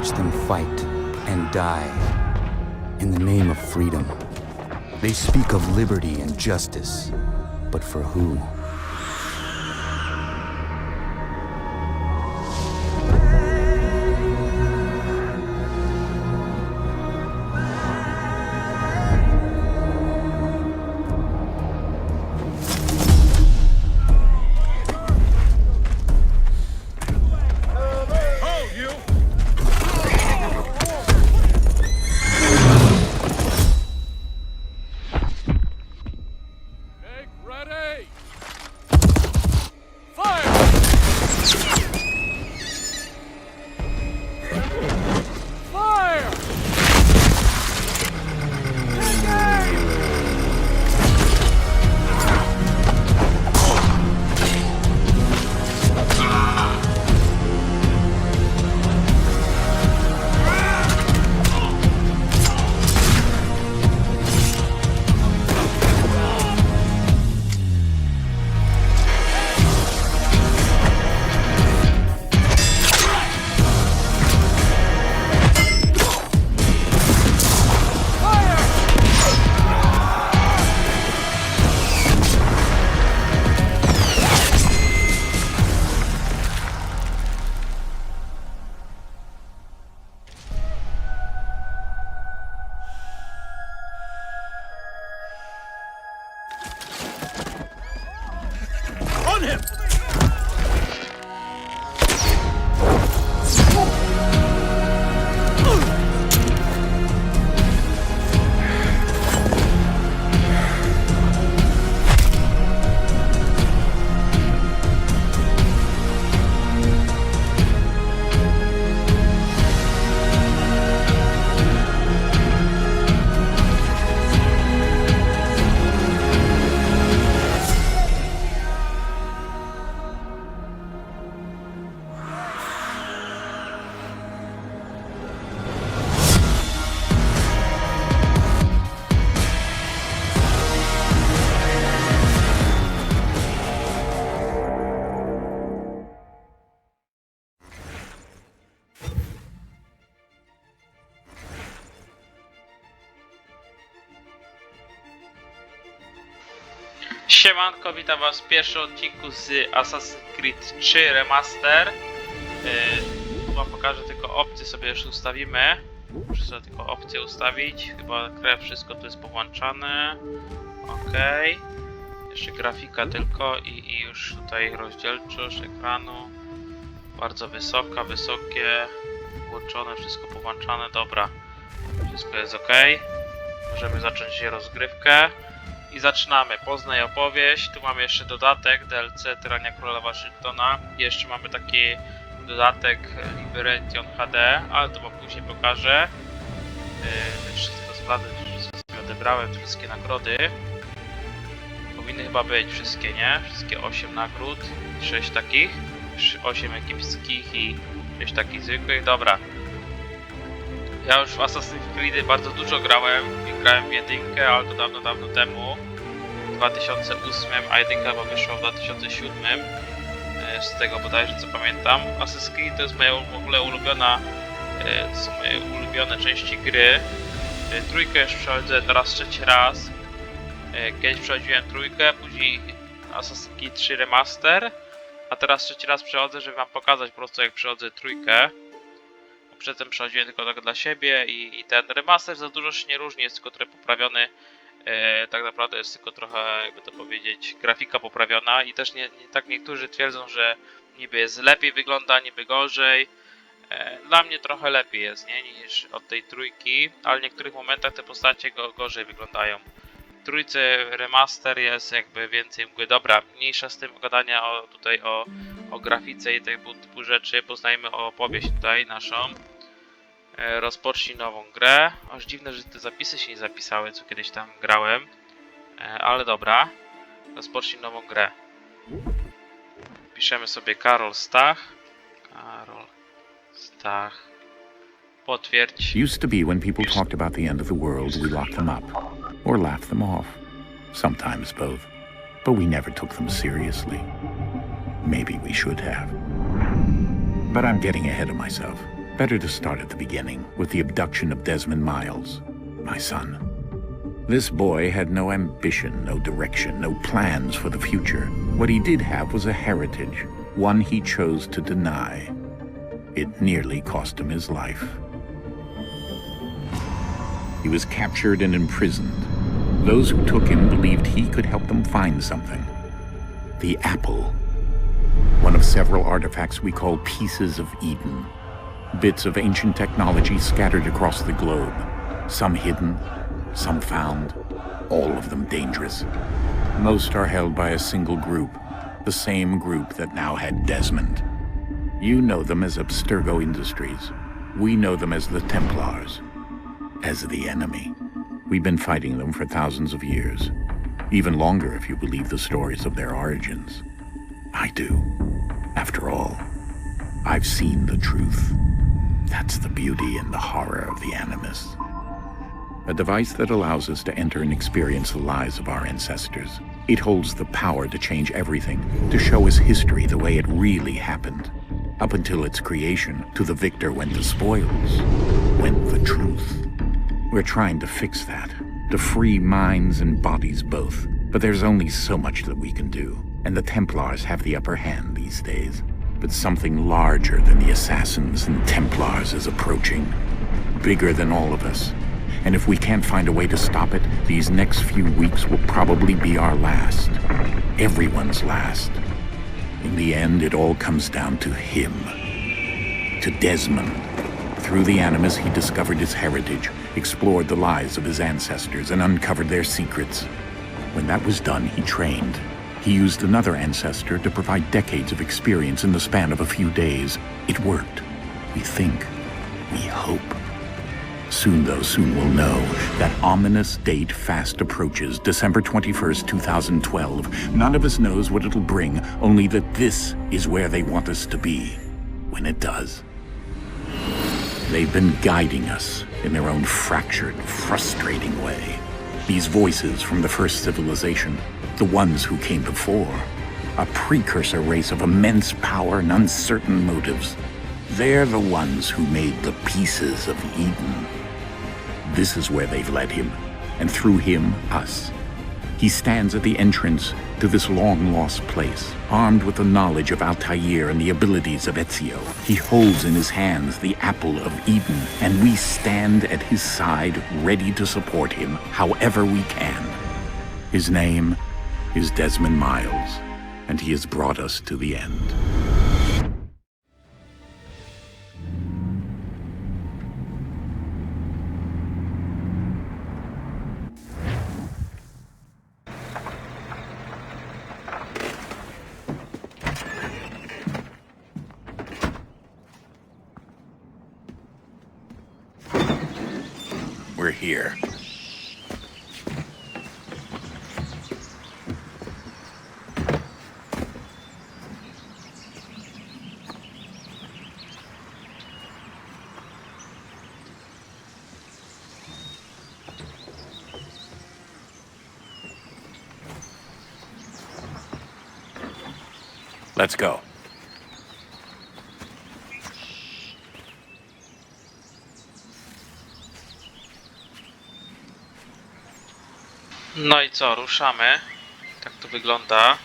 watch them fight and die in the name of freedom. They speak of liberty and justice, but for who? Siemanko, witam was w pierwszym odcinku z Assassin's Creed 3 Remaster. Tu wam pokażę, tylko opcje sobie już ustawimy. Muszę sobie tylko opcje ustawić. Chyba wszystko tu jest powłączane. Ok. Jeszcze grafika tylko i już tutaj rozdzielczość ekranu. Bardzo wysoka, wysokie. Włączone, wszystko powłączane. Dobra. Wszystko jest ok. Możemy zacząć rozgrywkę. I zaczynamy. Poznaj opowieść. Tu mamy jeszcze dodatek DLC Tyrania Króla Waszyngtona. Jeszcze mamy taki dodatek Liberation HD, ale to wam później pokażę. Wszystko sprawdzę, wszystko sobie odebrałem, wszystkie nagrody. Powinny chyba być wszystkie, nie? Wszystkie 8 nagród, 6 takich, 8 egipskich i 6 takich zwykłych. Dobra. Ja już w Assassin's Creed bardzo dużo grałem i grałem w jedynkę, ale to dawno, dawno temu. W 2008, a jedynka chyba wyszła w 2007. Z tego bodajże co pamiętam. Assassin's Creed to jest moja w ogóle ulubiona, są moje ulubione części gry. Trójkę już przechodzę teraz trzeci raz. Kiedyś przechodziłem trójkę, później Assassin's Creed 3 Remaster. A teraz trzeci raz przechodzę, żeby wam pokazać po prostu jak przechodzę trójkę. Przedtem przechodziłem tylko tak dla siebie i ten remaster za dużo się nie różni, jest tylko trochę poprawiony. Tak naprawdę jest tylko trochę, jakby to powiedzieć, grafika poprawiona i też nie tak niektórzy twierdzą, że niby jest lepiej wygląda, niby gorzej. Dla mnie trochę lepiej jest, nie, niż od tej trójki, ale w niektórych momentach te postacie gorzej wyglądają. W trójce remaster jest jakby więcej mgły. Dobra, mniejsza z tym gadania tutaj o grafice i tego typu rzeczy. Poznajmy opowieść tutaj naszą. Rozpocznij nową grę. Aż dziwne, że te zapisy się nie zapisały, co kiedyś tam grałem. Ale dobra. Rozpocznij nową grę. Piszemy sobie Karol Stach. Karol Stach. Potwierdź. Used to be when people talked about the end of the world, we locked them up. Or laughed them off. Sometimes both. But we never took them seriously. Maybe we should have. But I'm getting ahead of myself. Better to start at the beginning, with the abduction of Desmond Miles, my son. This boy had no ambition, no direction, no plans for the future. What he did have was a heritage, one he chose to deny. It nearly cost him his life. He was captured and imprisoned. Those who took him believed he could help them find something. The apple. One of several artifacts we call pieces of Eden. Bits of ancient technology scattered across the globe. Some hidden, some found, all of them dangerous. Most are held by a single group, the same group that now had Desmond. You know them as Abstergo Industries. We know them as the Templars, as the enemy. We've been fighting them for thousands of years, even longer if you believe the stories of their origins. I do. After all, I've seen the truth. That's the beauty and the horror of the Animus. A device that allows us to enter and experience the lives of our ancestors. It holds the power to change everything, to show us history the way it really happened. Up until its creation, to the victor went the spoils, went the truth. We're trying to fix that, to free minds and bodies both. But there's only so much that we can do, and the Templars have the upper hand these days. But something larger than the assassins and Templars is approaching, bigger than all of us. And if we can't find a way to stop it, these next few weeks will probably be our last. Everyone's last. In the end, it all comes down to him. To Desmond. Through the Animus, he discovered his heritage, explored the lives of his ancestors, and uncovered their secrets. When that was done, he trained. He used another ancestor to provide decades of experience in the span of a few days. It worked. We think. We hope. Soon we'll know. That ominous date fast approaches, December 21st, 2012. None of us knows what it'll bring, only that this is where they want us to be, when it does. They've been guiding us in their own fractured, frustrating way. These voices from the first civilization, the ones who came before, a precursor race of immense power and uncertain motives. They're the ones who made the pieces of Eden. This is where they've led him, and through him, us. He stands at the entrance to this long-lost place, armed with the knowledge of Altair and the abilities of Ezio. He holds in his hands the apple of Eden, and we stand at his side, ready to support him however we can. His name is Desmond Miles, and he has brought us to the end. We're here. Let's go. No i co, ruszamy. Tak to wygląda.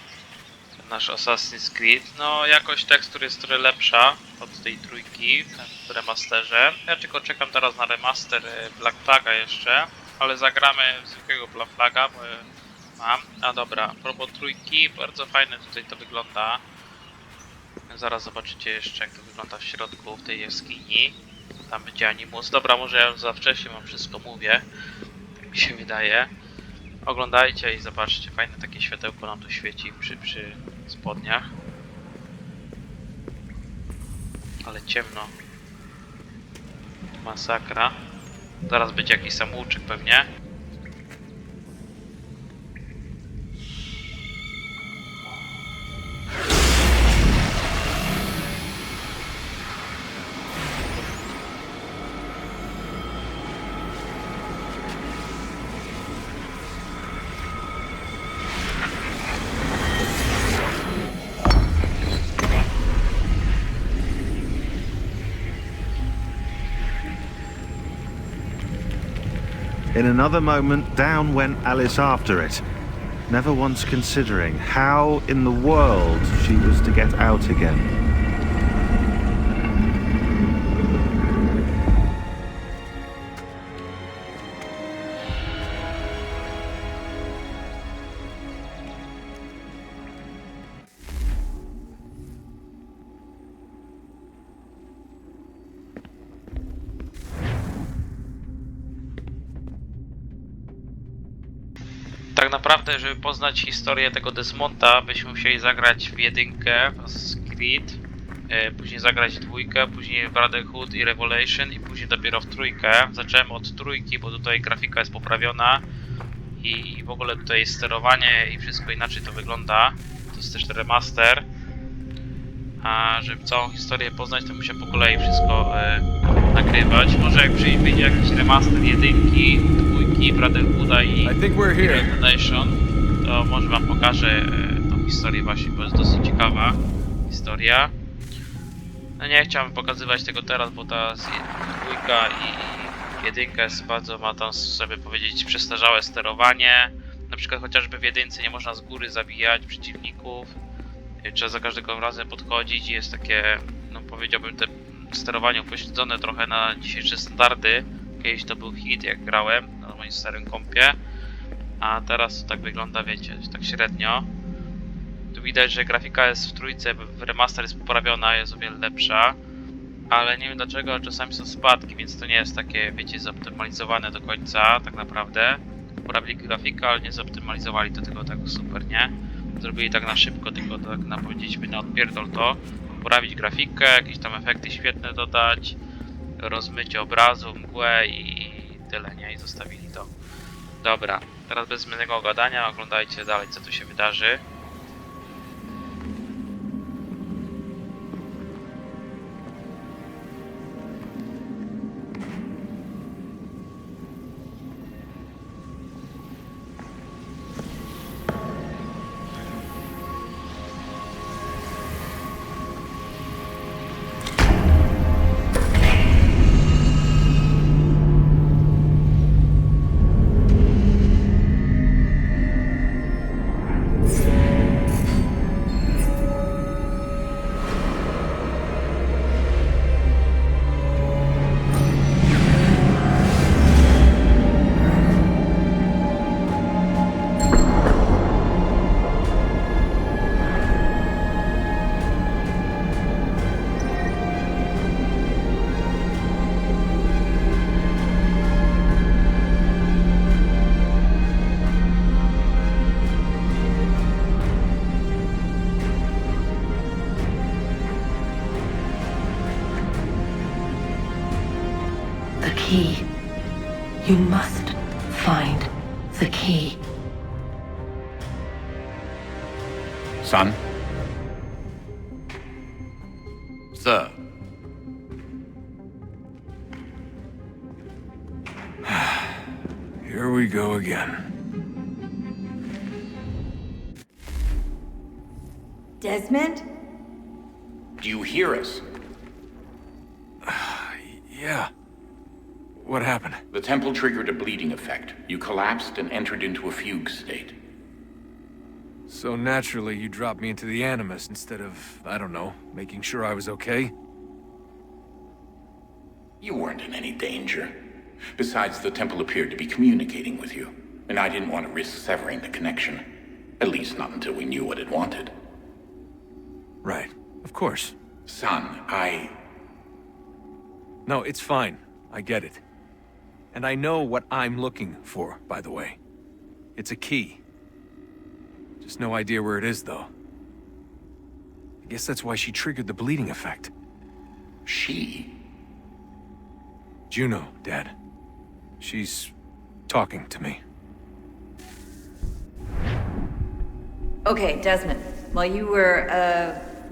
Nasz Assassin's Creed. No, jakość tekstur jest trochę lepsza od tej trójki w remasterze. Ja tylko czekam teraz na remaster Black Flaga jeszcze, ale zagramy zwykłego Black Flaga, bo mam. A dobra, a propos trójki, bardzo fajnie tutaj to wygląda. Zaraz zobaczycie jeszcze, jak to wygląda w środku, w tej jaskini. Tam będzie animus. Dobra, może ja już za wcześnie wam wszystko mówię. Tak mi się wydaje. Oglądajcie i zobaczcie, fajne takie światełko nam tu świeci przy spodniach. Ale ciemno. Masakra. Zaraz będzie jakiś samouczek pewnie. In another moment, down went Alice after it, never once considering how in the world she was to get out again. Tak naprawdę, żeby poznać historię tego Desmonda, byśmy musieli zagrać w jedynkę, w Assassin's Creed, później zagrać dwójkę, później Brotherhood i Revelation i później dopiero w trójkę. Zacząłem od trójki, bo tutaj grafika jest poprawiona i w ogóle tutaj jest sterowanie i wszystko inaczej to wygląda. To jest też remaster. A żeby całą historię poznać, to musiałem po kolei wszystko nagrywać. Może jak wyjdzie jakiś remaster jedynki, dwójki, Brotherhooda i Revelation, to może wam pokażę tą historię właśnie, bo jest dosyć ciekawa historia. No nie chciałem pokazywać tego teraz, bo ta dwójka i jedynka jest bardzo, ma tam sobie powiedzieć przestarzałe sterowanie. Na przykład chociażby w jedynce nie można z góry zabijać przeciwników. Trzeba za każdego razem podchodzić i jest takie, no powiedziałbym, te sterowanie upośledzone trochę na dzisiejsze standardy. Kiedyś to był hit, jak grałem na moim starym kompie, a teraz to tak wygląda, wiecie, tak średnio. Tu widać, że grafika jest w trójce, w remaster jest poprawiona, jest o wiele lepsza, ale nie wiem dlaczego, czasami są spadki, więc to nie jest takie, wiecie, zoptymalizowane do końca tak naprawdę. Poprawili grafikę, ale nie zoptymalizowali to tylko tak super, nie? Zrobili tak na szybko, tylko tak na, powiedzieliśmy, na odpierdol to. Poprawić grafikę, jakieś tam efekty świetne dodać, rozmycie obrazu, mgłę i tyle, nie? I zostawili to. Dobra, teraz bez zbędnego gadania oglądajcie dalej, co tu się wydarzy. Key. You must find the key. Son? Sir. Here we go again. Desmond? Do you hear us? Yeah. What happened? The temple triggered a bleeding effect. You collapsed and entered into a fugue state. So naturally, you dropped me into the Animus instead of, I don't know, making sure I was okay? You weren't in any danger. Besides, the temple appeared to be communicating with you, and I didn't want to risk severing the connection. At least not until we knew what it wanted. Right. Of course. Son, No, it's fine. I get it. And I know what I'm looking for, by the way. It's a key. Just no idea where it is, though. I guess that's why she triggered the bleeding effect. She? Juno, Dad. She's talking to me. Okay, Desmond. While you were,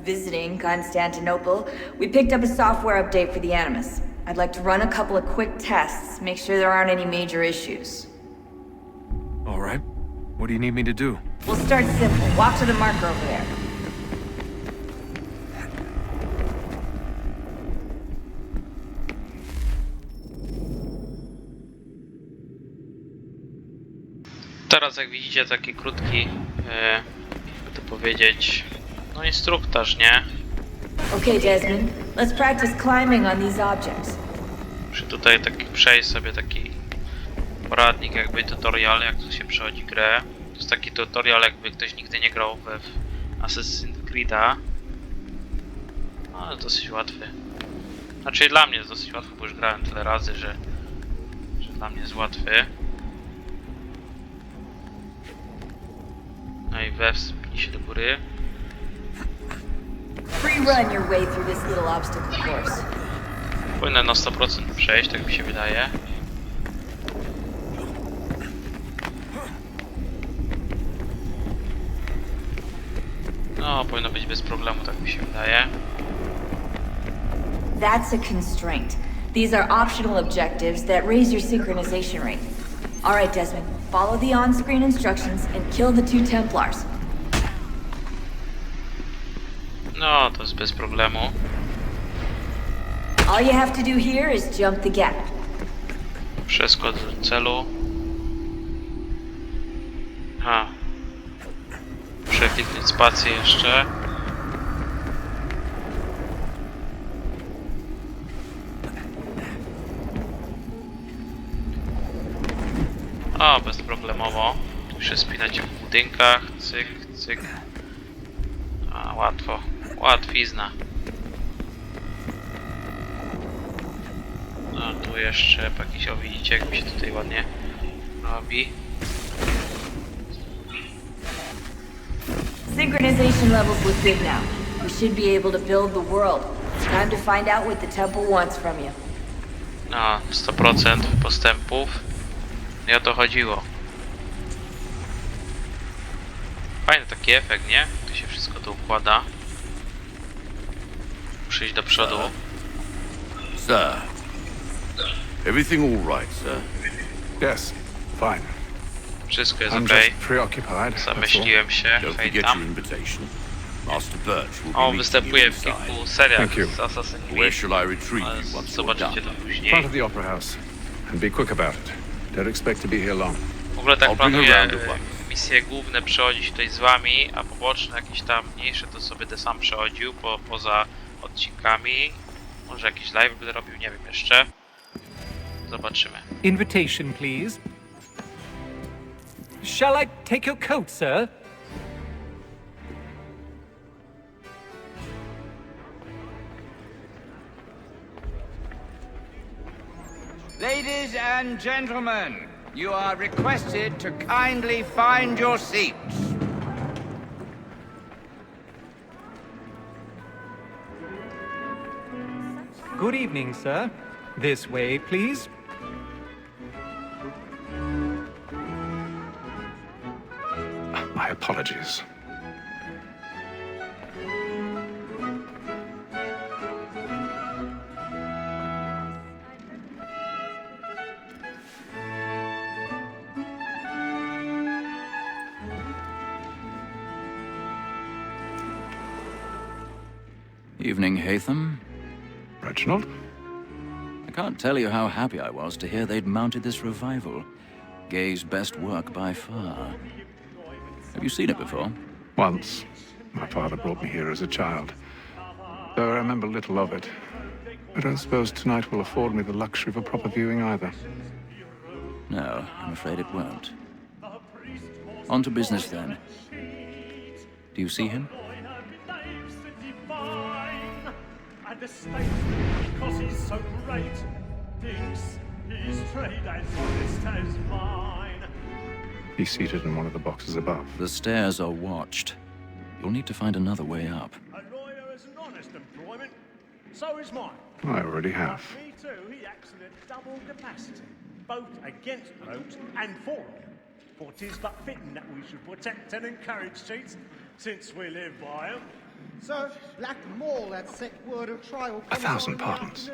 visiting Constantinople, we picked up a software update for the Animus. I'd like to run a couple of quick tests, make sure there aren't any major issues. All right. What do you need me to do? We'll start simple. Walk to the marker over there. Teraz jak widzicie taki krótki, jakby to powiedzieć, no instruktaż, nie? Okay, Desmond, let's practice climbing on these objects. Muszę tutaj taki przejść sobie taki poradnik, jakby tutorial, jak tu się przechodzi grę. To jest taki tutorial, jakby ktoś nigdy nie grał w Assassin's Creed'a. No, ale dosyć łatwy. Znaczy dla mnie jest dosyć łatwy, bo już grałem tyle razy, że dla mnie jest łatwy. No i wespnij się do góry. Free run your way through this little obstacle course. Powinno na 100% przejść, tak mi się wydaje. No, powinno być bez problemu, tak mi się wydaje. That's a constraint. These are optional objectives that raise your synchronization rate. Alright, Desmond, follow the on-screen instructions and kill the 2 Templars. No, to jest bez problemu. All you have to do here is jump the gap. Przeskok do celu. Aha. Muszę kliknąć spację jeszcze. O, bezproblemowo. Tu się spinać w budynkach. Cyk, cyk. A, łatwo. Łatwizna. No, tu jeszcze jakiś, o widzicie, jak mi się tutaj ładnie robi. Synchronization levels look good now. We should be able to build the world. It's time to find out what the temple wants from you. No, 100% postępów. I o to chodziło. Fajny taki efekt, nie? Tu się wszystko tu układa. Muszę iść do przodu. Sir. Everything all right, sir? Yes, fine. Wszystko jest I'm okej. just preoccupied. that's all. Zamyśliłem się. Don't forget your Haytham. invitation. Master Birch will be On meeting występuje you w inside. kilku seriach Thank you. z Assassin's Where Creed. shall I retrieve Ale you once you're zobaczycie done? to Front później. of the Opera House. And be quick about it. Don't expect to be here long. W ogóle tak I'll bring planuję around at once. misje główne przechodzić tutaj z wami, a poboczne jakieś tam mniejsze to sobie będę sam przechodził poza odcinkami. Może jakiś live będę robił, nie wiem jeszcze. Zobaczymy. Invitation, please. Shall I take your coat, sir? Ladies and gentlemen, you are requested to kindly find your seats. Good evening, sir. This way, please. My apologies. Evening, Haytham. Reginald? I can't tell you how happy I was to hear they'd mounted this revival. Gay's best work by far. Have you seen it before? Once. My father brought me here as a child. Though I remember little of it. I don't suppose tonight will afford me the luxury of a proper viewing either. No, I'm afraid it won't. On to business then. Do you see him? And the state, because he's so great, thinks his trade as honest as mine. He's seated in one of the boxes above. The stairs are watched. You'll need to find another way up. A lawyer is an honest employment, so is mine. I already have. Me too, he acts in a double capacity, both against rogues and for them. For 'tis but fitting that we should protect and encourage cheats, since we live by them. Sir, Black Mall had set word of trial. 1,000 pardons.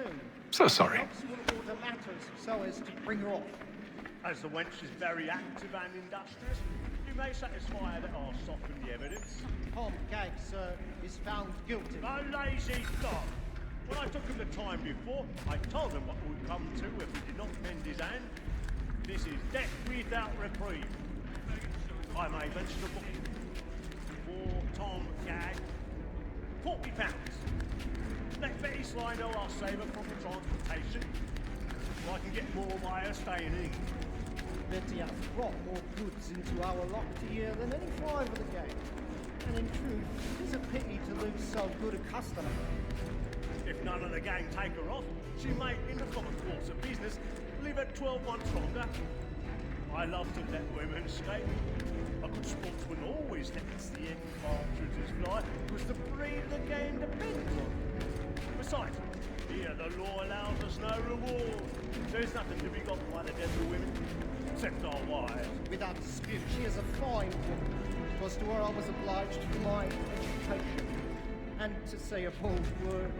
So sorry. Order matters so as to bring her off. As the wench is very active and industrious, you may satisfy her that I'll soften the evidence. Tom Gag, sir, is found guilty. A lazy dog! When I took him the time before, I told him what would come to if he did not mend his hand. This is death without reprieve. I may venture to book it. For Tom Gag, £40. Let Betty Slido, I'll save her from the transportation. So I can get more by her staying in. Betty has brought more goods into our locked here than any five of the gang. And in truth, it is a pity to lose so good a customer. If none of the gang take her off, she may, in the common course of business, live at 12 months longer. I love to let women escape. A good sportsman always lets the end partridges fly, because the breed of the game depends on it. Besides, here the law allows us no reward. There's nothing to be got by the deadly women, except our wives. Without dispute, she is a fine woman, because to her I was obliged for my education. And to say a bold word,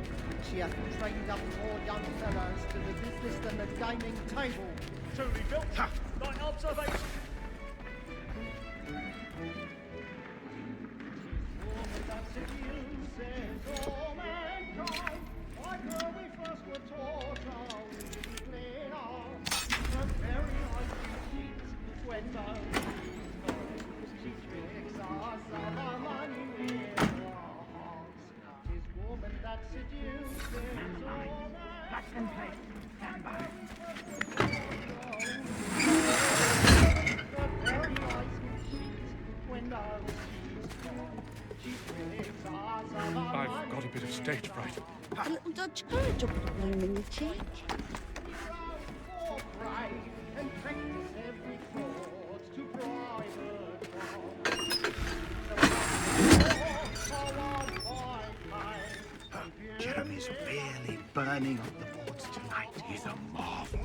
she hath trained up more young fellows to the business than the gaming table. Truly built. Right observation. I've got a bit of stage fright. A little Dutch courage will put a bloom in your cheek. Jeremy's really burning up the boards tonight. He's a marvel.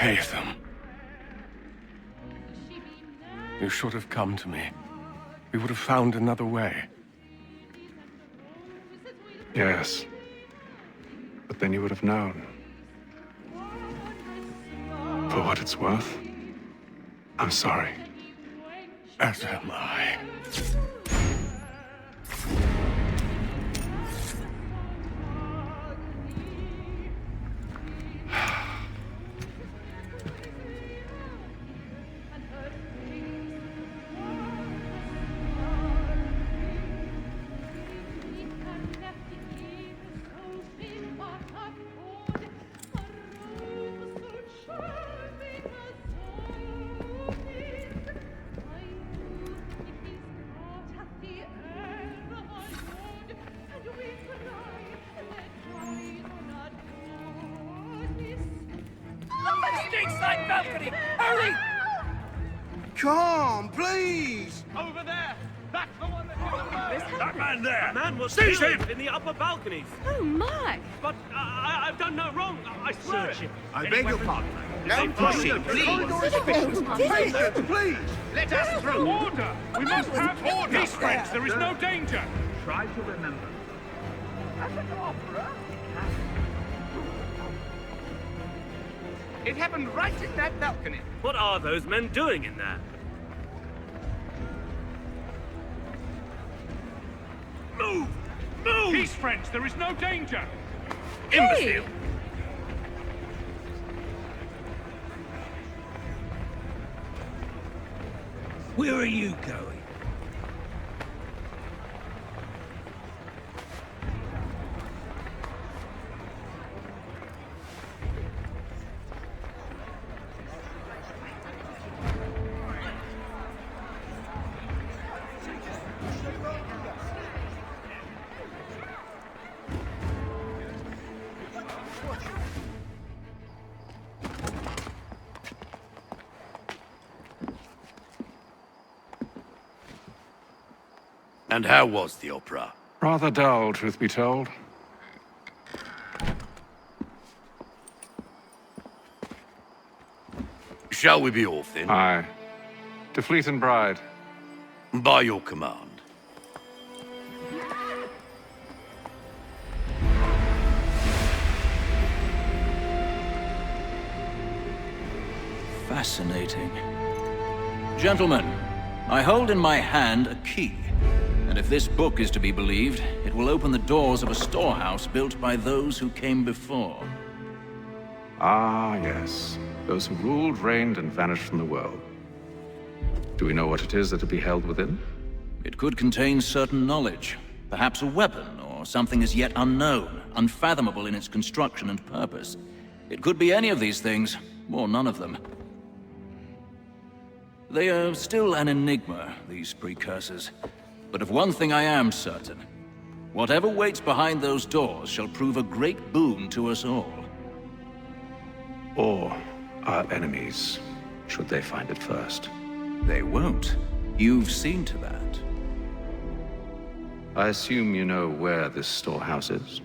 Haytham. You should have come to me. We would have found another way. Yes. But then you would have known. For what it's worth, I'm sorry. As am I. Hurry! Come, please! Over there! That's the one that did the murder! That man there! That man was Seize killed him! in the upper balconies! Oh, my! But I've done no wrong, I swear it! I beg your pardon. No pushing, please! Please! Let us through! Order! We must have order! Peace, friends, there is no danger! Try to remember. As an opera, It happened right in that balcony. What are those men doing in there? move! Move! Peace, friends, there is no danger! Imbecile! Where are you going? And how was the opera? Rather dull, truth be told. Shall we be off then? Aye. To Fleet and Bride. By your command. fascinating. Gentlemen, I hold in my hand a key. And if this book is to be believed, it will open the doors of a storehouse built by those who came before. Ah, yes. Those who ruled, reigned, and vanished from the world. Do we know what it is that will be held within? It could contain certain knowledge. Perhaps a weapon, or something as yet unknown, unfathomable in its construction and purpose. It could be any of these things, or none of them. They are still an enigma, these precursors. But of one thing I am certain. Whatever waits behind those doors shall prove a great boon to us all. Or our enemies, should they find it first. They won't. You've seen to that. I assume you know where this storehouse is?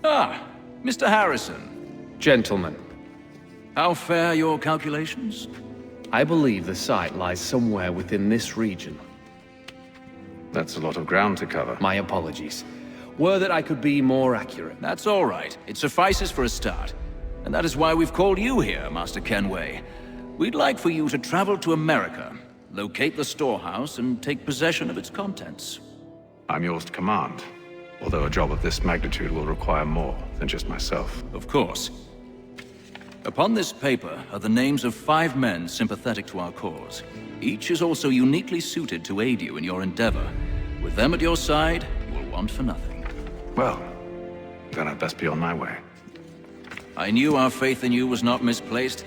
Ah, Mr. Harrison. Gentlemen. How fare your calculations? I believe the site lies somewhere within this region. That's a lot of ground to cover. My apologies. Were that I could be more accurate. That's all right. It suffices for a start. And that is why we've called you here, Master Kenway. We'd like for you to travel to America, locate the storehouse, and take possession of its contents. I'm yours to command, although a job of this magnitude will require more than just myself. Of course. Upon this paper are the names of 5 men sympathetic to our cause. Each is also uniquely suited to aid you in your endeavor. With them at your side, you will want for nothing. Well, then I'd best be on my way. I knew our faith in you was not misplaced.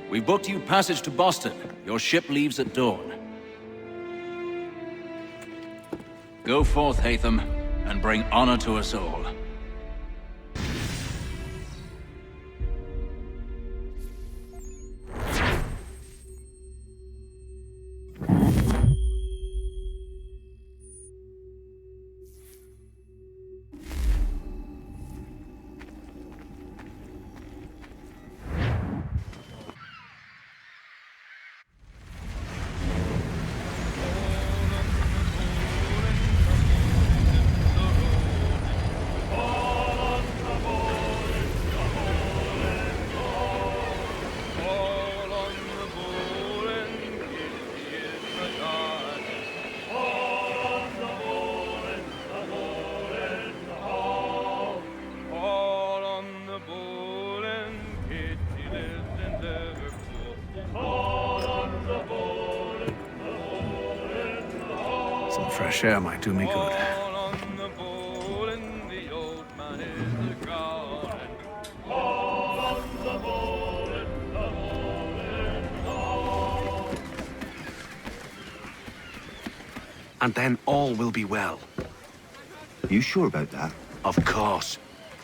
We've booked you passage to Boston. Your ship leaves at dawn. Go forth, Haytham, and bring honor to us all. Some fresh air might do me good. And then all will be well. You sure about that? Of course.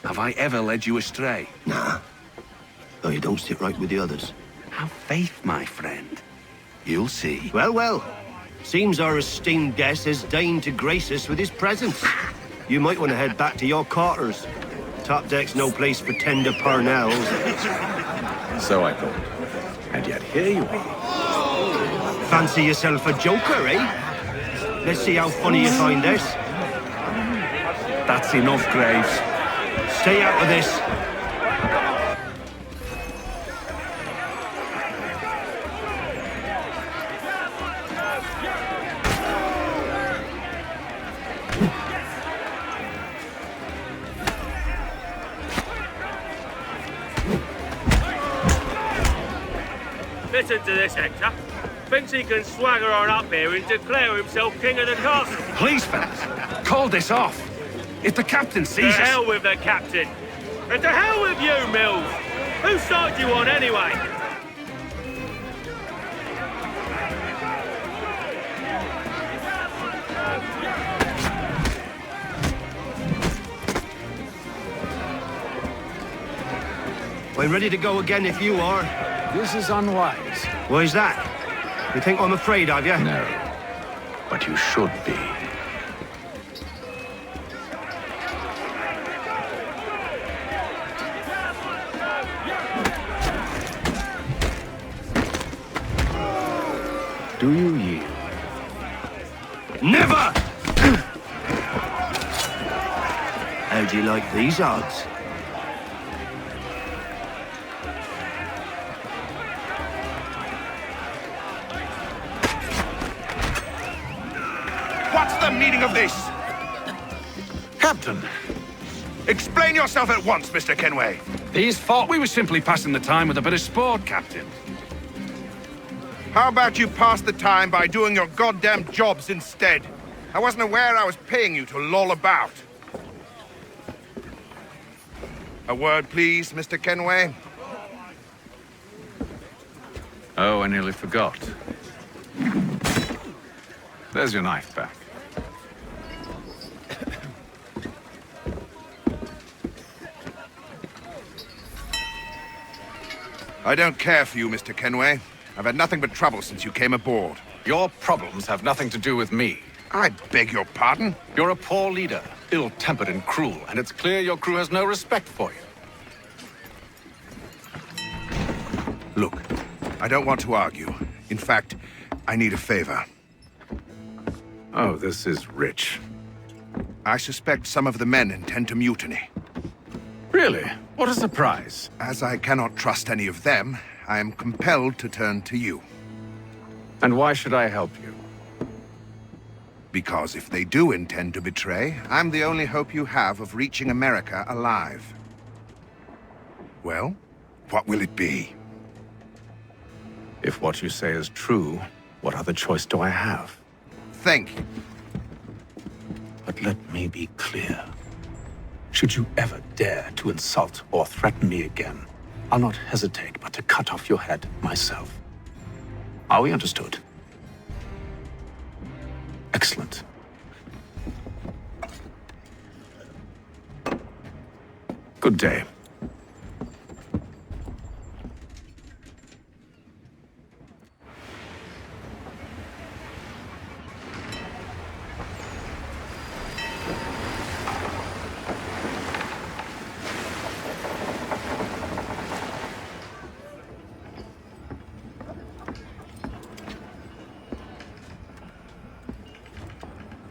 Have I ever led you astray? Nah. Though you don't sit right with the others. Have faith, my friend. You'll see. Well, well. Seems our esteemed guest has deigned to grace us with his presence. You might want to head back to your quarters. Top deck's no place for tender parnells. So I thought. And yet here you are. Fancy yourself a joker, eh? Let's see how funny you find this. That's enough, Graves. Stay out of this. Listen to this, Hector. Thinks he can swagger on up here and declare himself king of the castle. Please, fellas, call this off. If the captain sees us... To hell with the captain. And to hell with you, Mills. Whose side do you on, anyway? I'm ready to go again if you are. This is unwise. Why's that? You think I'm afraid of you? No, but you should be. Do you yield? Never! How do you like these odds? the meaning of this? Captain, Explain yourself at once, Mr. Kenway. these thought we were simply passing the time with a bit of sport, Captain. How about you pass the time by doing your goddamn jobs instead? I wasn't aware I was paying you to loll about. A word, please, Mr. Kenway. Oh, I nearly forgot. There's your knife back. I don't care for you, Mr. Kenway. I've had nothing but trouble since you came aboard. Your problems have nothing to do with me. I beg your pardon? You're a poor leader, ill-tempered and cruel, and it's clear your crew has no respect for you. Look, I don't want to argue. In fact, I need a favor. Oh, this is rich. I suspect some of the men intend to mutiny. Really? What a surprise. As I cannot trust any of them, I am compelled to turn to you. And why should I help you? Because if they do intend to betray, I'm the only hope you have of reaching America alive. Well, what will it be? If what you say is true, what other choice do I have? Think. But let me be clear. Should you ever dare to insult or threaten me again, I'll not hesitate but to cut off your head myself. Are we understood? Excellent. Good day.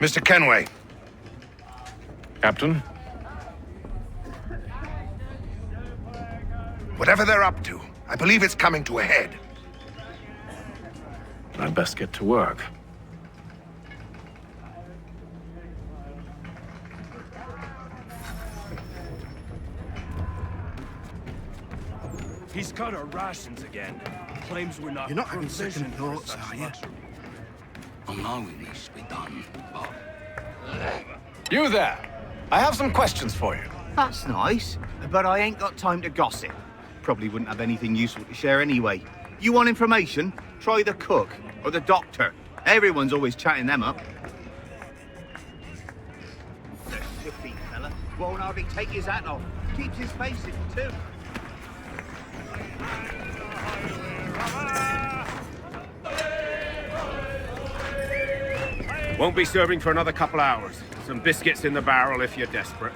Mr. Kenway. Captain? Whatever they're up to, I believe it's coming to a head. I'd best get to work. He's cut our rations again. Claims we're not. You're not having second provisioned for thoughts, such are you? luxury. I know it needs to be done, but... You there! I have some questions for you. That's nice, but I ain't got time to gossip. Probably wouldn't have anything useful to share anyway. You want information? Try the cook or the doctor. Everyone's always chatting them up. The shifty fella won't hardly take his hat off. Keeps his face in too. Won't be serving for another couple hours. Some biscuits in the barrel if you're desperate.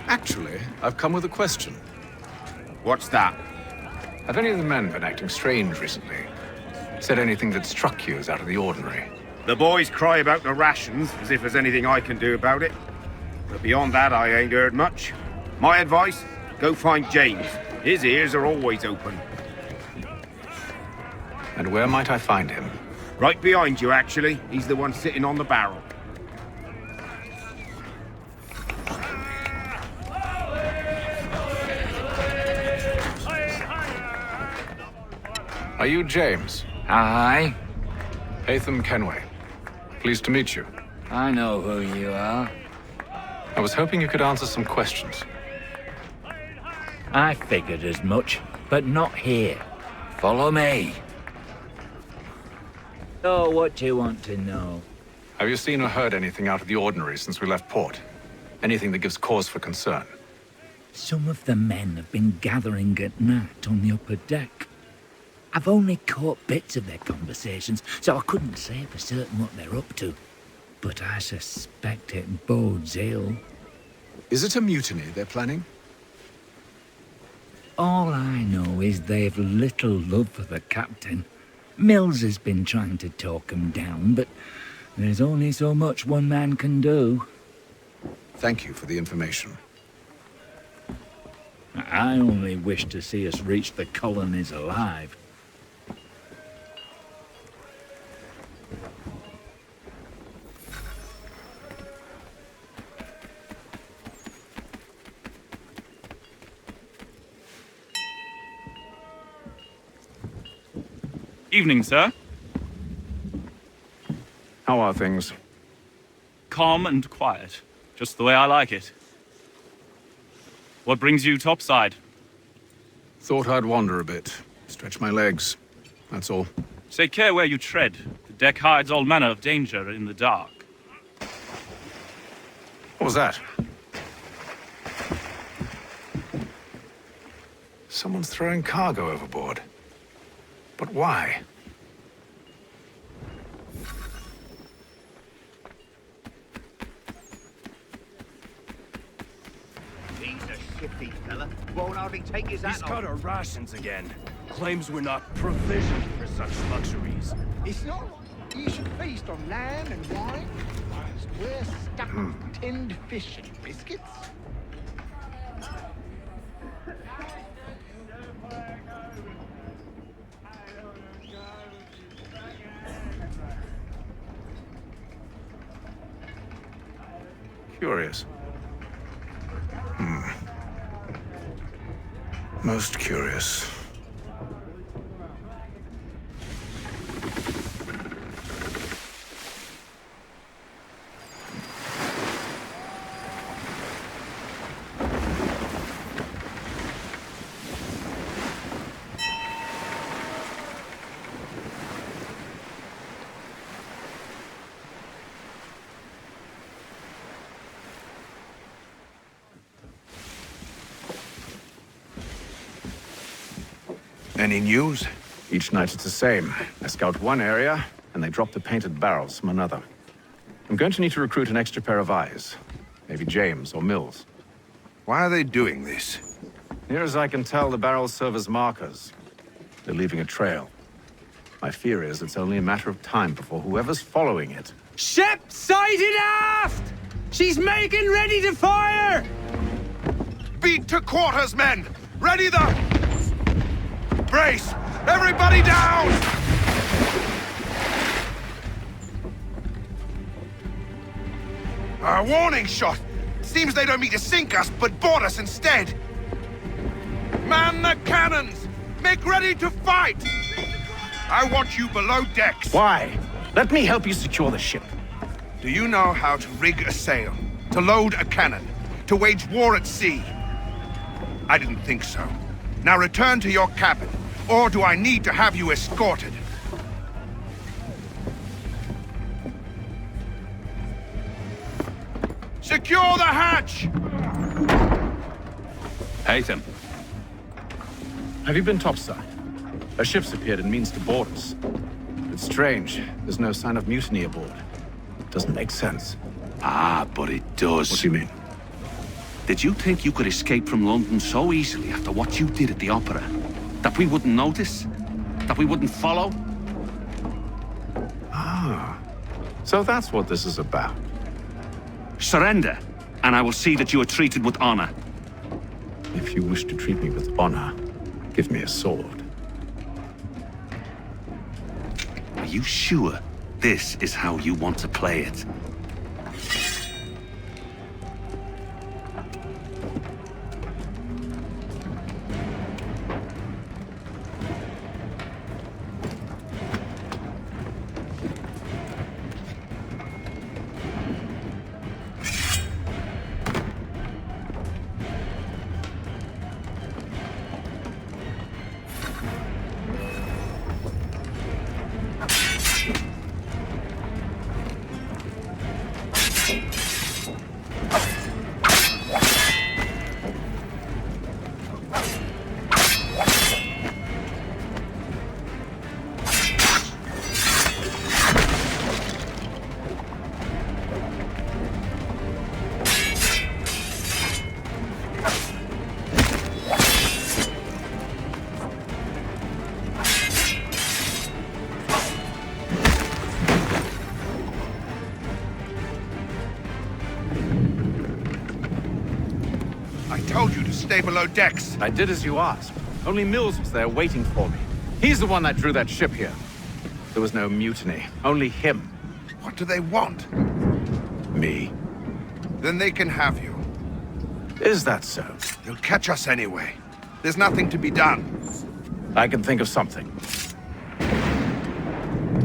Actually, I've come with a question. What's that? Have any of the men been acting strange recently? Said anything that struck you as out of the ordinary? The boys cry about the rations, as if there's anything I can do about it. But beyond that, I ain't heard much. My advice, go find James. His ears are always open. And where might I find him? Right behind you, actually. He's the one sitting on the barrel. Are you James? Aye. Haythama Kenwaya. Pleased to meet you. I know who you are. I was hoping you could answer some questions. I figured as much, but not here. Follow me. So, what do you want to know? Have you seen or heard anything out of the ordinary since we left port? Anything that gives cause for concern? Some of the men have been gathering at night on the upper deck. I've only caught bits of their conversations, so I couldn't say for certain what they're up to. But I suspect it bodes ill. Is it a mutiny they're planning? All I know is they've little love for the captain. Mills has been trying to talk him down, but there's only so much one man can do. Thank you for the information. I only wish to see us reach the colonies alive. Evening, sir. How are things? Calm and quiet. Just the way I like it. What brings you topside? Thought I'd wander a bit. Stretch my legs. That's all. Take care where you tread. The deck hides all manner of danger in the dark. What was that? Someone's throwing cargo overboard. But why? He's a shifty fella. Won't hardly take his hat He's off. cut our rations again. Claims we're not provisioned for such luxuries. It's not right. You should feast on lamb and wine, whilst we're stuck with tinned fish and biscuits. Curious. Most curious. Any news? Each night it's the same. I scout one area, and they drop the painted barrels from another. I'm going to need to recruit an extra pair of eyes. Maybe James or Mills. Why are they doing this? Near as I can tell, the barrels serve as markers. They're leaving a trail. My fear is it's only a matter of time before whoever's following it... Ship sighted aft! She's making ready to fire! Beat to quarters, men! Ready the... Brace! Everybody down! A warning shot! Seems they don't mean to sink us, but board us instead! Man the cannons! Make ready to fight! I want you below decks! Why? Let me help you secure the ship. Do you know how to rig a sail? To load a cannon? To wage war at sea? I didn't think so. Now return to your cabin, or do I need to have you escorted? Secure the hatch! Haytham. Have you been topside? A ship's appeared and means to board us. It's strange. There's no sign of mutiny aboard. Doesn't make sense. Ah, but it does. What do you mean? Did you think you could escape from London so easily after what you did at the opera? That we wouldn't notice? That we wouldn't follow? Ah. So that's what this is about. Surrender, and I will see that you are treated with honor. If you wish to treat me with honor, give me a sword. Are you sure this is how you want to play it? Stay below decks. I did as you asked. Only Mills was there waiting for me. He's the one that drew that ship here. There was no mutiny. Only him. What do they want? Me. Then they can have you. Is that so? They'll catch us anyway. There's nothing to be done. I can think of something.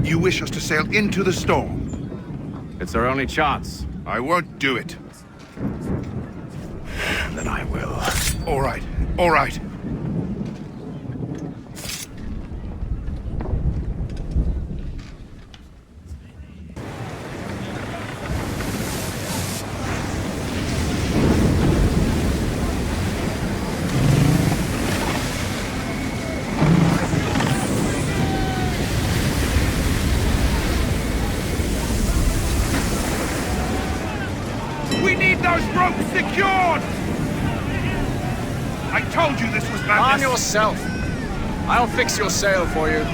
You wish us to sail into the storm? It's our only chance. I won't do it. Then I will. All right, all right. We need those ropes secured! I told you this was madness! Arm yourself! I'll fix your sail for you.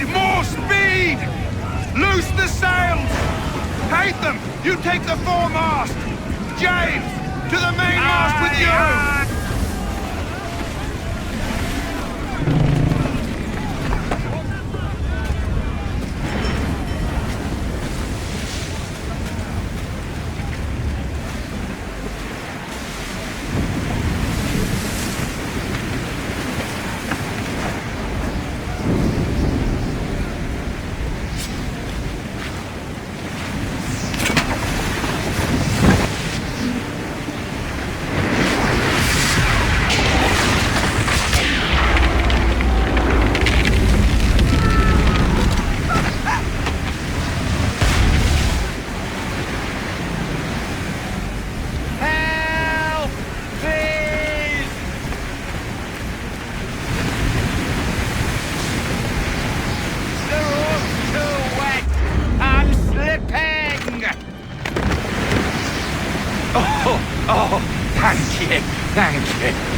More speed! Loose the sails! Haytham, you take the foremast! James, to the mainmast with you! Thank you.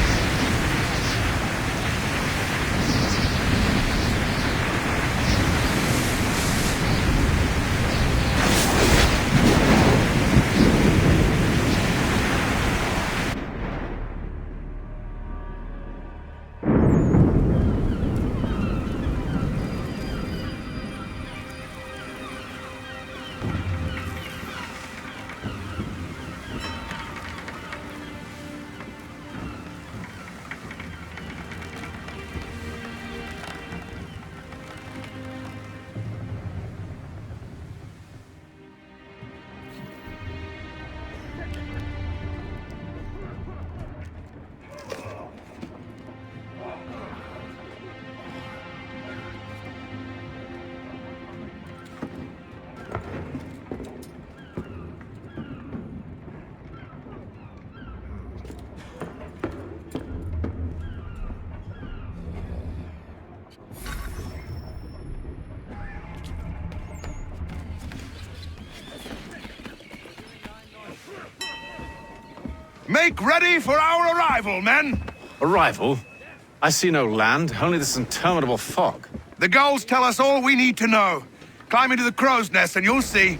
Make ready for our arrival, men! Arrival? I see no land, only this interminable fog. The gulls tell us all we need to know. Climb into the crow's nest and you'll see.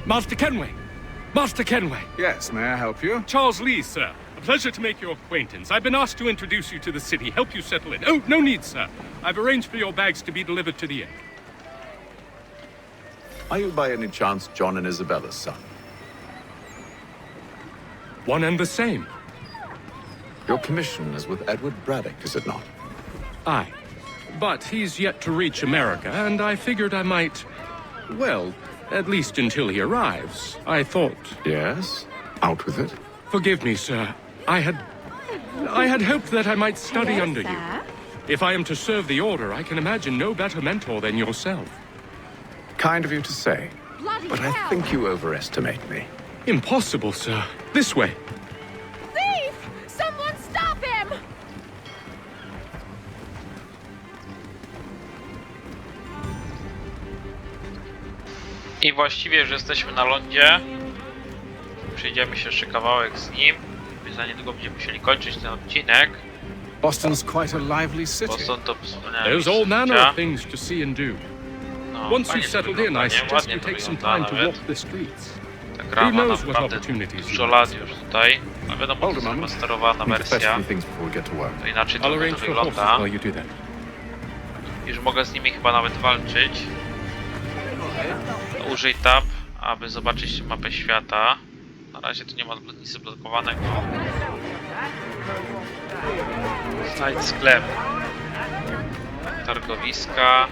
Master Kenway! Master Kenway! Yes, may I help you? Charles Lee, sir. A pleasure to make your acquaintance. I've been asked to introduce you to the city, help you settle in. Oh, no need, sir. I've arranged for your bags to be delivered to the inn. Are you by any chance John and Isabella's son? One and the same. Your commission is with Edward Braddock, is it not? Aye. But he's yet to reach America, and I figured I might... Well, at least until he arrives. I thought... Yes? Out with it. Forgive me, sir. I had hoped that I might study under you. If I am to serve the Order, I can imagine no better mentor than yourself. Kind of you to say. But I think you overestimate me. Impossible, sir. This way. Thief! Someone stop him! I właściwie już jesteśmy na lądzie. Przejdziemy się jeszcze kawałek z nim. Za niedługo będziemy musieli kończyć ten odcinek. Boston's quite a lively city. Boston to There's all manner of things to see and do. No, Once you've settled in, I suggest you take some time to walk the streets. Ta gra ma naprawdę dużo lat już tutaj. No wiadomo, to jest remasterowana wersja. To inaczej to wygląda. Już mogę z nimi chyba nawet walczyć. Użyj tab, aby zobaczyć mapę świata. Na razie tu nie ma nic zablokowanego. Znajdź sklep. Targowiska.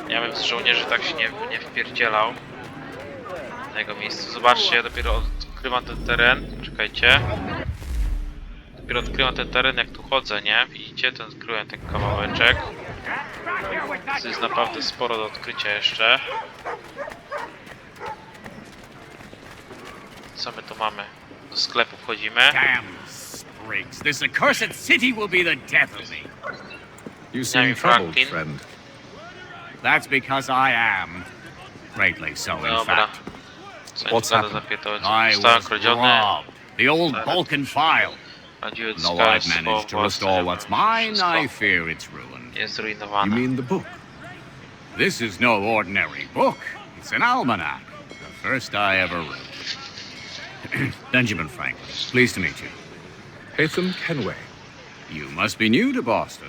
Ja bym z żołnierzy tak się nie wpierdzielał na jego miejscu. Zobaczcie, ja dopiero odkrywam ten teren. Czekajcie. Dopiero odkrywam ten teren, jak tu chodzę, nie? Widzicie? Odkryłem ten kawałeczek. To jest naprawdę sporo do odkrycia jeszcze. Co my tu mamy? Do sklepu wchodzimy. Briggs, this accursed city will be the death of me. You seem troubled, friend. That's because I am. Greatly so, in fact. What's happened? I was robbed. The old Balkan file. Though I've managed to restore what's mine, I fear it's ruined. You mean the book? This is no ordinary book. It's an almanac. The first I ever wrote. Benjamin Franklin, pleased to meet you. Haythama Kenwaya. You must be new to Boston.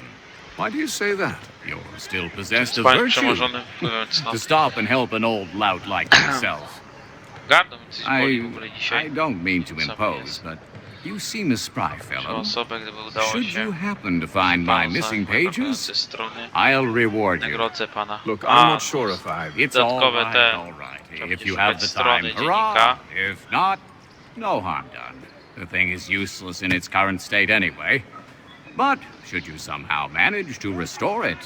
Why do you say that? You're still possessed of virtue. To stop and help an old lout like yourself. I don't mean to impose, but you seem a spry fellow. Should you happen to find my missing pages, I'll reward you. Look, I'm not sure if I've... It's all right. If you have the time, hurrah. If not, no harm done. The thing is useless in its current state anyway. But should you somehow manage to restore it,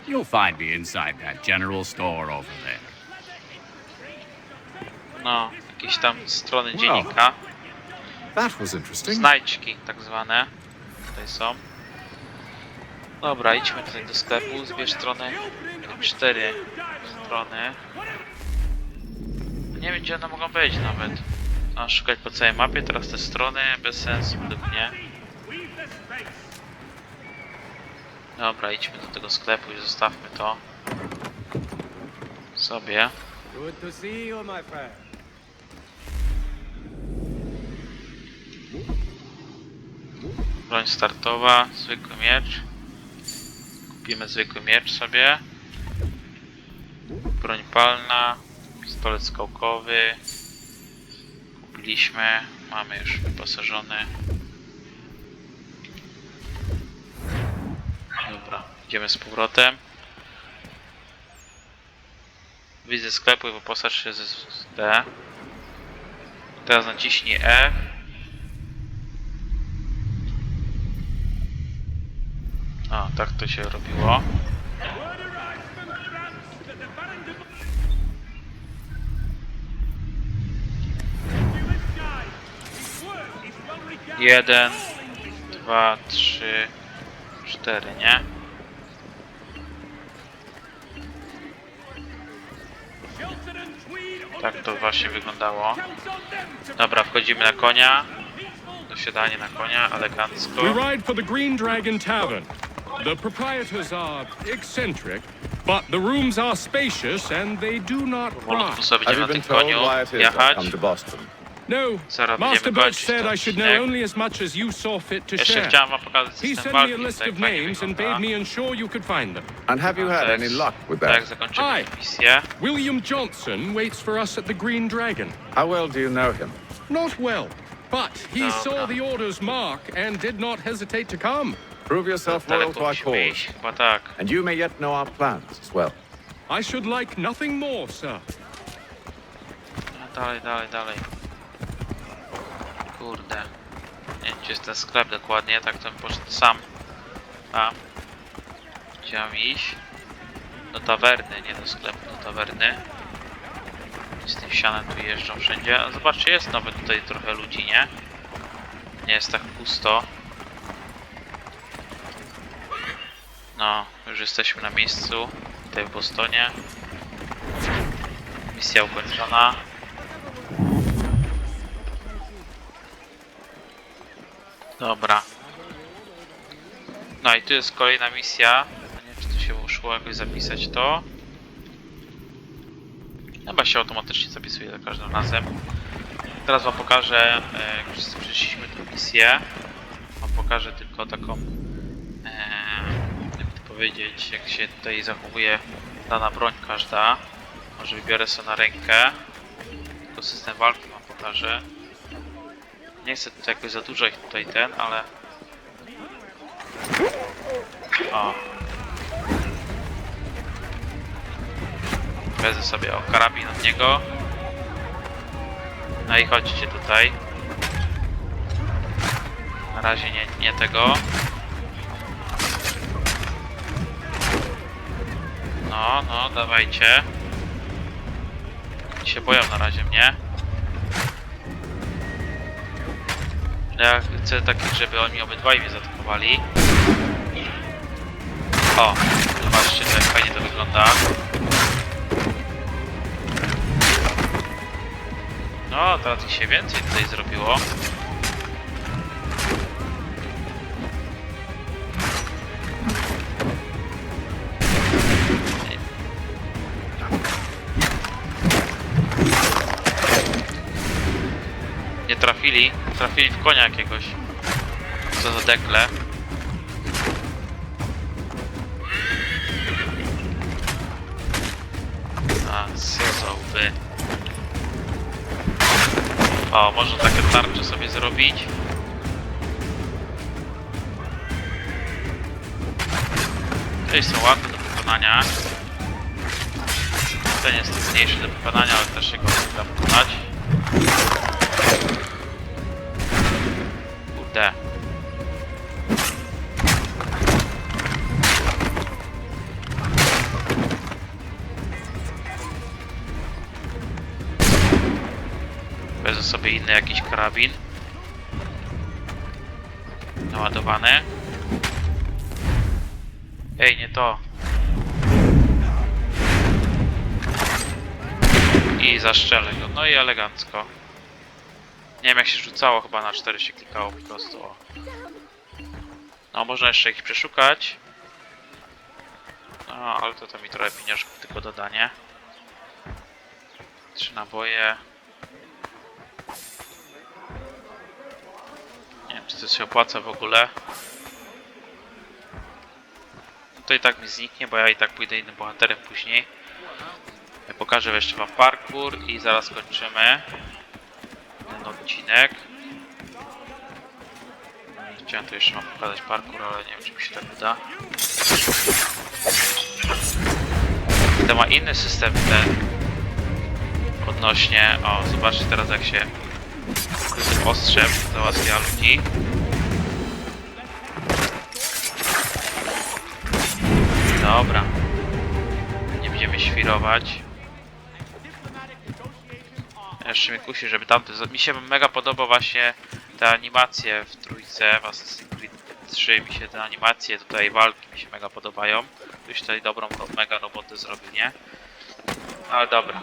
you'll find me inside that general store over there. No, jakieś tam strony dziennika. That was interesting. Znajdźki tak zwane. Tutaj są. Dobra, idźmy tutaj do sklepu. Zbierz stronę. 4 strony. Nie wiem, gdzie one mogą być nawet. A szukać po całej mapie, teraz te strony bez sensu według mnie. Dobra, idźmy do tego sklepu i zostawmy to sobie. Good to see you, my friend. Broń startowa, zwykły miecz. Kupimy zwykły miecz sobie. Broń palna, pistolet skałkowy. Kupiliśmy, mamy już wyposażony. Dobra, idziemy z powrotem. Widzę sklepu i wyposaż się z D. Teraz naciśnij F. A, tak to się robiło. Jeden, 2, 3, 4, nie? Tak to właśnie wyglądało. Dobra, wchodzimy na konia. Dosiadanie na konia, elegancko. We ride for the Green Dragon Tavern. The proprietors are eccentric, But the rooms are spacious and they do not Powolutku pry. sobie będziemy na tym koniu jechać. No, Zaraz Master będziemy Birch kończyć said ten I should know odcinek. only as much as you saw fit to Jeszcze share. chciałem wam pokazać He system sent me a walki, list tutaj of fajnie names and wygląda. bade me ensure you could find them. And have you had any luck with Tak, that? zakończymy tę misję. William Johnson waits for us at the Green Dragon. How well do you know him? Not well, but he Dobra. saw the order's mark and did not hesitate to come. Prove yourself loyal to our cause. Chyba tak. And you may yet know our plans as well. I should like nothing more, sir. Dalej, dalej, dalej. Kurde. Nie wiem, gdzie jest ten sklep dokładnie, tak to bym poszedł sam. A. Gdzie mam iść? Do tawerny, nie do sklepu, do tawerny. Z tym sianem tu jeżdżą wszędzie. A zobaczcie, jest nawet tutaj trochę ludzi, nie? Nie jest tak pusto. No, już jesteśmy na miejscu. Tutaj w Bostonie. Misja ukończona. Dobra. No i tu jest kolejna misja. Nie wiem, czy tu się uszło jakoś zapisać to. Chyba się automatycznie zapisuje za każdym razem. Teraz wam pokażę, jak wszyscy przeszliśmy tę misję. Wam pokażę tylko taką, jak to powiedzieć, jak się tutaj zachowuje dana broń każda. Może wybiorę sobie na rękę. Tylko system walki wam pokażę. Nie chcę tutaj jakoś za dużo ich tutaj ale... O. Wezmę sobie karabin od niego. No i chodźcie tutaj. Na razie nie tego. No, dawajcie. Oni się boją na razie mnie. Ja chcę takich, żeby oni obydwaj mnie zaatakowali. O, zobaczcie, jak fajnie to wygląda. No, teraz ich się więcej tutaj zrobiło. Nie trafili. Trafili w konia jakiegoś. Co za dekle. A, co za łby. O, można takie tarcze sobie zrobić. Te są łatwe do wykonania. Ten jest trudniejszy do wykonania, ale też się go da wykonać. Kurde. Wezmę sobie inny jakiś karabin. Naładowany. Ej, nie to. I zaszczelę go. No i elegancko. Nie wiem, jak się rzucało, chyba na 4 się klikało po prostu. O. No, można jeszcze ich przeszukać. No, ale to mi trochę pieniążków tylko dodanie. 3 naboje. Nie wiem, czy to się opłaca w ogóle. To i tak mi zniknie, bo ja i tak pójdę innym bohaterem później. Ja pokażę jeszcze wam parkour i zaraz kończymy ten odcinek. Chciałem tu jeszcze wam pokazać parkour, ale nie wiem, czy mi się tak uda. To ma inny system ten odnośnie... O, zobaczcie teraz, jak się tym ostrzem załatwia ludzi. Dobra. Nie będziemy świrować. Jeszcze mnie kusi, żeby tamte... Mi się mega podoba właśnie te animacje w trójce, w Assassin's Creed 3 mi się te animacje, tutaj walki mi się mega podobają. Ktoś tutaj dobrą, mega robotę zrobił, nie? Ale dobra.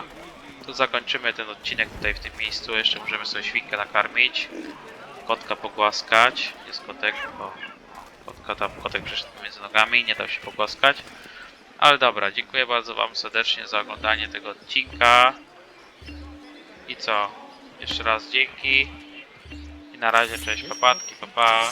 Tu zakończymy ten odcinek tutaj w tym miejscu. Jeszcze możemy sobie świnkę nakarmić. Kotka pogłaskać. Jest kotek, bo kotek przeszedł między nogami, nie dał się pogłaskać. Ale dobra, dziękuję bardzo wam serdecznie za oglądanie tego odcinka. I co? Jeszcze raz dzięki. I na razie, cześć, papatki, papa.